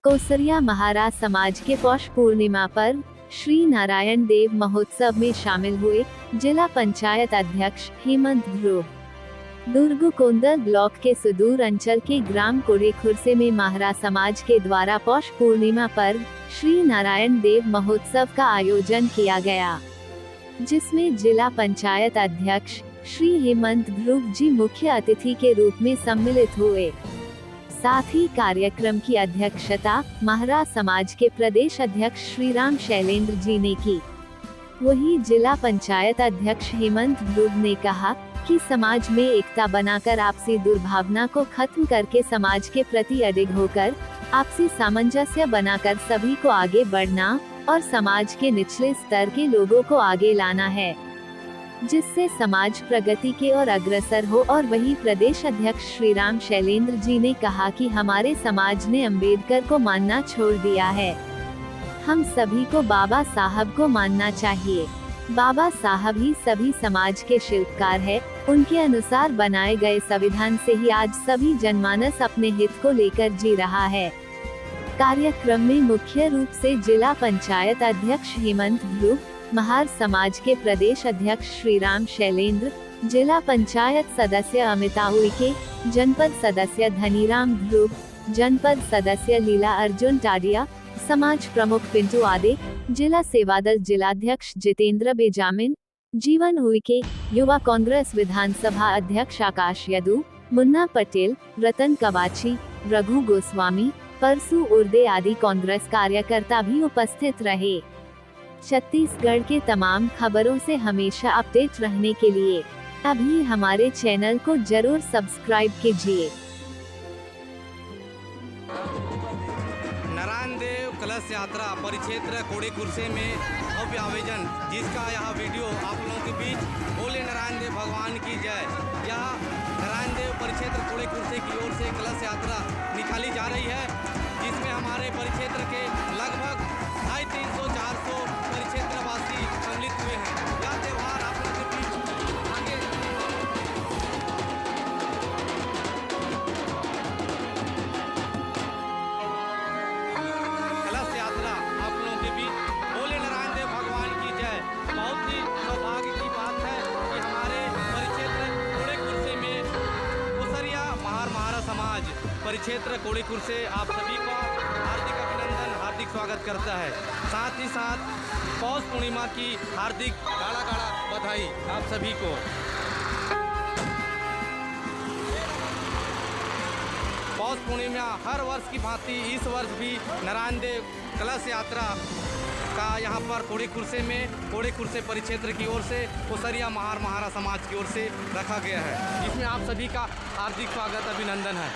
कोसरिया महाराज समाज के पौष पूर्णिमा पर श्री नारायण देव महोत्सव में शामिल हुए जिला पंचायत अध्यक्ष हेमंत ध्रुव। दुर्ग कोंदल ब्लॉक के सुदूर अंचल के ग्राम कोड़ेखुरसे में महारा समाज के द्वारा पौष पूर्णिमा पर श्री नारायण देव महोत्सव का आयोजन किया गया, जिसमें जिला पंचायत अध्यक्ष श्री हेमंत ध्रुव जी मुख्य अतिथि के रूप में सम्मिलित हुए। साथ ही कार्यक्रम की अध्यक्षता महारा समाज के प्रदेश अध्यक्ष श्री राम शैलेंद्र जी ने की। वहीं जिला पंचायत अध्यक्ष हेमंत ध्रुव ने कहा कि समाज में एकता बनाकर आपसी दुर्भावना को खत्म करके समाज के प्रति अडिग होकर आपसी सामंजस्य बनाकर सभी को आगे बढ़ना और समाज के निचले स्तर के लोगों को आगे लाना है, जिससे समाज प्रगति के ओर अग्रसर हो। और वही प्रदेश अध्यक्ष श्री राम शैलेंद्र जी ने कहा कि हमारे समाज ने अंबेडकर को मानना छोड़ दिया है, हम सभी को बाबा साहब को मानना चाहिए। बाबा साहब ही सभी समाज के शिल्पकार है, उनके अनुसार बनाए गए संविधान से ही आज सभी जनमानस अपने हित को लेकर जी रहा है। कार्यक्रम में मुख्य रूप से जिला पंचायत अध्यक्ष हेमंत ध्रुव, महार समाज के प्रदेश अध्यक्ष श्री राम शैलेंद्र, जिला पंचायत सदस्य अमिता उइके, जनपद सदस्य धनीराम ध्रुव, जनपद सदस्य लीला अर्जुन टाडिया, समाज प्रमुख पिंटू आदे, जिला सेवादल जिलाध्यक्ष जितेंद्र बेजामिन, जीवन उइके, युवा कांग्रेस विधानसभा अध्यक्ष आकाश यदू, मुन्ना पटेल, रतन कवाची, रघु गोस्वामी, परसू उर्दे आदि कांग्रेस कार्यकर्ता भी उपस्थित रहे। छत्तीसगढ़ के तमाम खबरों से हमेशा अपडेट रहने के लिए अभी हमारे चैनल को जरूर सब्सक्राइब कीजिए। नारायण देव कलश यात्रा परिक्षेत्र कोड़ेखुरसे में भव्य आयोजन, जिसका यह वीडियो आप लोगों के बीच बोले नारायण देव भगवान की जय। यह नारायण देव परिक्षेत्र कोड़ेखुरसे की ओर से कलश यात्रा निकाली जा रही है, जिसमें हमारे परिक्षेत्र के लगभग 350-400 परिक्षेत्रवासी सम्मिलित हुए हैं। यह त्योहार आप लोगों के बीच आगे कलश यात्रा आप लोगों के बीच बोले नारायण देव भगवान की जय। बहुत ही सौभाग्य की बात है कि हमारे परिक्षेत्र कोड़ेखुरसे में कोसरिया महारा समाज परिक्षेत्र कोड़ेखुरसे आप सभी को हार्दिक अभिनंदन, हार्दिक स्वागत करता है। साथ ही साथ पौष पूर्णिमा की हार्दिक गाढ़ा बधाई आप सभी को। पौष पूर्णिमा हर वर्ष की भांति इस वर्ष भी नारायण देव कलश यात्रा का यहाँ पर कोड़ेखुरसे में कोड़ेखुरसे परिक्षेत्र की ओर से कोसरिया महारा समाज की ओर से रखा गया है, जिसमें आप सभी का हार्दिक स्वागत अभिनंदन है।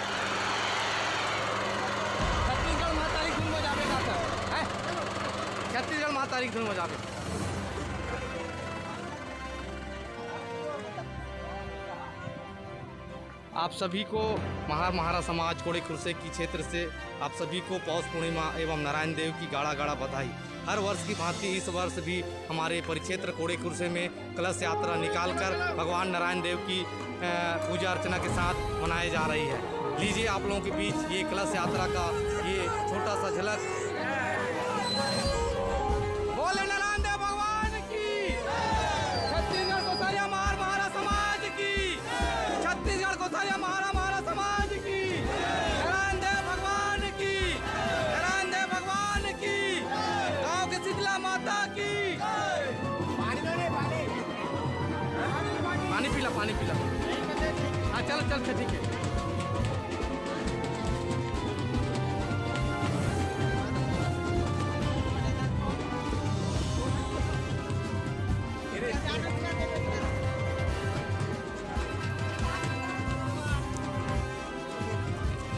छत्तीसगढ़ माह तारीख धुन बजावे। आप सभी को महारा समाज कोड़ेखुरसे की क्षेत्र से आप सभी को पौष पूर्णिमा एवं नारायण देव की गाढ़ा बधाई। हर वर्ष की भांति इस वर्ष भी हमारे परिक्षेत्र कोड़ेखुरसे में कलश यात्रा निकालकर भगवान नारायण देव की पूजा अर्चना के साथ मनाई जा रही है। लीजिए आप लोगों के बीच ये कलश यात्रा का ये छोटा सा झलक। बोले नारायण देव भगवान की, छत्तीसगढ़ कोसरिया महारा समाज की, छत्तीसगढ़ कोसरिया महारा समाज की, नारायण देव भगवान की, नारायण देव भगवान की, गांव के शीतला माता की। पानी पीला। हाँ चल ठीक है।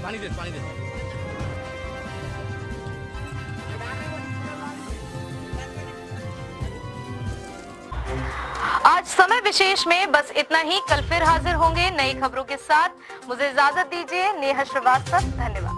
पानी दे। आज समय विशेष में बस इतना ही। कल फिर हाजिर होंगे नई खबरों के साथ। मुझे इजाजत दीजिए। नेहा श्रीवास्तव, धन्यवाद।